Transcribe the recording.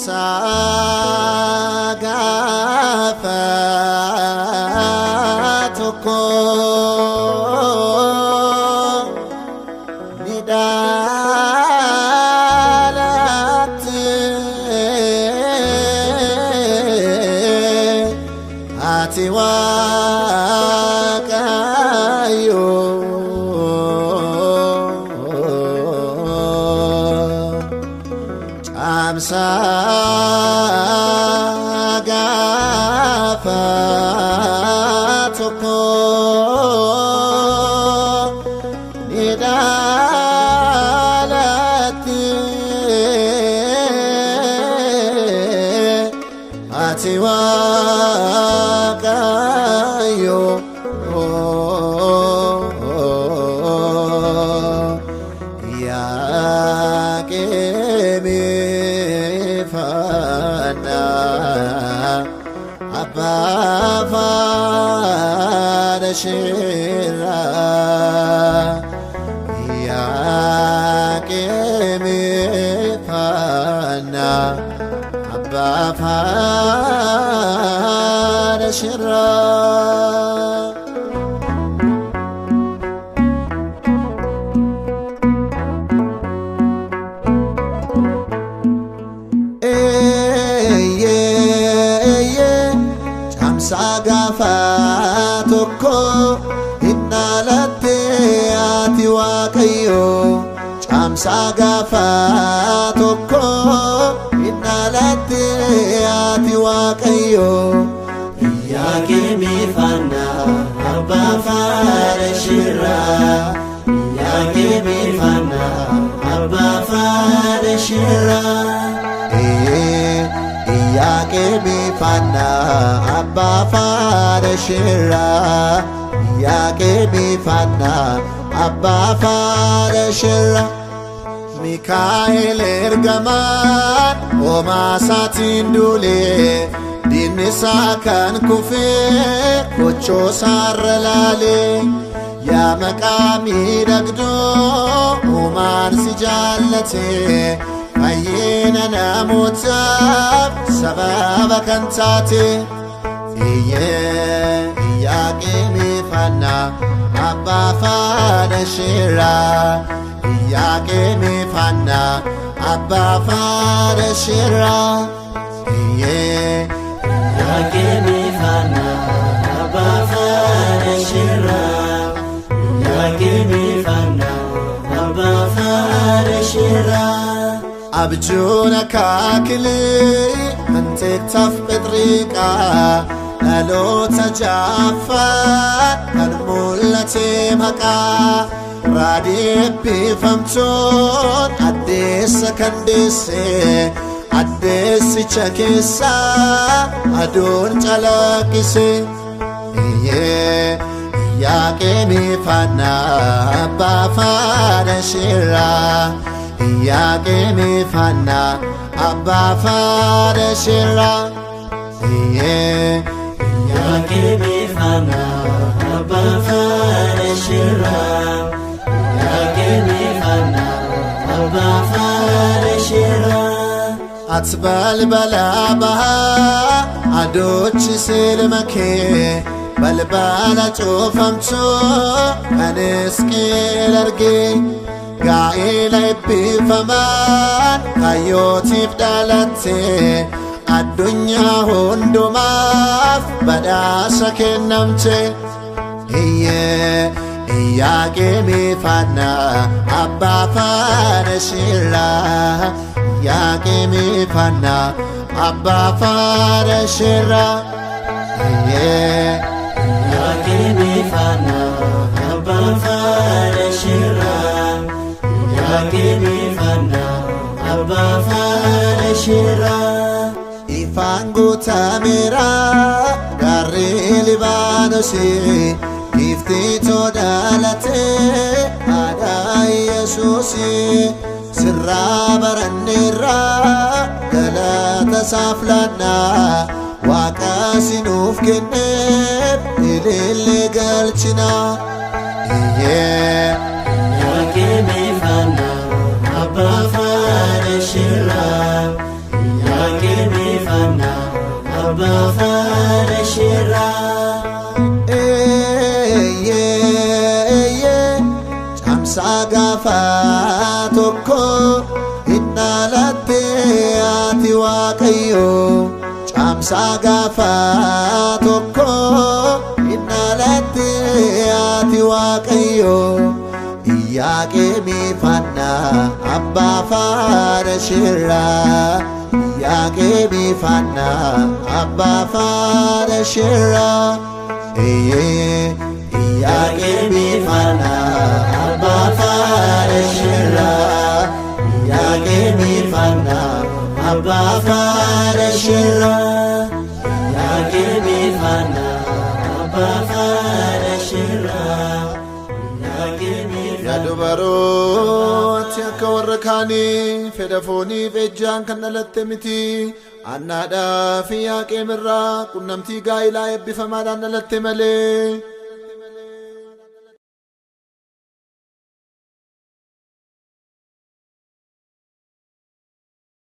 Camsagafatuko nidalat ati waqayyo Camsagafatuko nidalat ati waqayyo Shira Yaqimi Fana Abba Fana Shira Camsagafatuko innalatti ati waqayyo Camsagafatuko innalatti ati waqayyo Yaqimi Fana Abba Fana Shira Yaqimi Fana Abba Fana Shira Yaqimi Fana Abba Fana Shira Yaqimi Fana Abba Fana Shira Mikael ergaman Oma satin dule Dinisa kan kufe Kocho sarralale Ya maqami dagdo Oman si jallate Ayyena namotab sababa kantate Yaqimi Fana Abba Fana Shira Yaqimi Fana Abba Fana Shira Yaqimi Fana Abba Fana Shira Yaqimi Fana Abba Fana Shira Abjuna kakli Ante taf bedriqa Nalota jaffa Kan mulati maqa Radib bifamtun Addesa kandise Addesi chakisa Adun chalakise Yaqimi Fana Abba Fana Shira Yaqimi Fana Abba Fana Shira Yaqimi Fana Abba Fana Shira Yaqimi Fana Abba Fana Shira Atbal balabaha Adochi silmake Balbala chofamcho Anisqil arge Gaa'ila ibbifamaan Kayyootiif dhalatte Addunyaa hundumaaf badhaasa kennamte Yaqimi Fana Abba Fana Shira Yaqimi Fana Abba Fana Shira Yaqimi Fana Abba Fana Shira Yaqimi Fana Abba Fana Shira Ifaan guutamera Garri Libaanosi Iftii todaalate Aadaa Yesuusi Sirraa baranneerraa galata saaflannaa Waaqa sinuuf kenneef ilillee galchinaa Yaqimi Fana Abba Fana Shira أبا فارشرا camsa gafa tokko innalatte ati waaqayyo camsa gafa tokko innalatte ati waaqayyo Iyyaqeemi fanna abba farashirra Iyyaqeemi fanna abba farashirra Iyyaqeemi fanna abba farashirra Iyyaqeemi fanna abba farashirra Iyyaqeemi fanna abba farashirra Ya dubarooti akka warra kaanii fedha fooniif ejjaan kan dhalatte miti annaadhaaf Iyyaqeem irraa qunnamtii gaa'ilaa eebbifamaadhaan dhalatte malee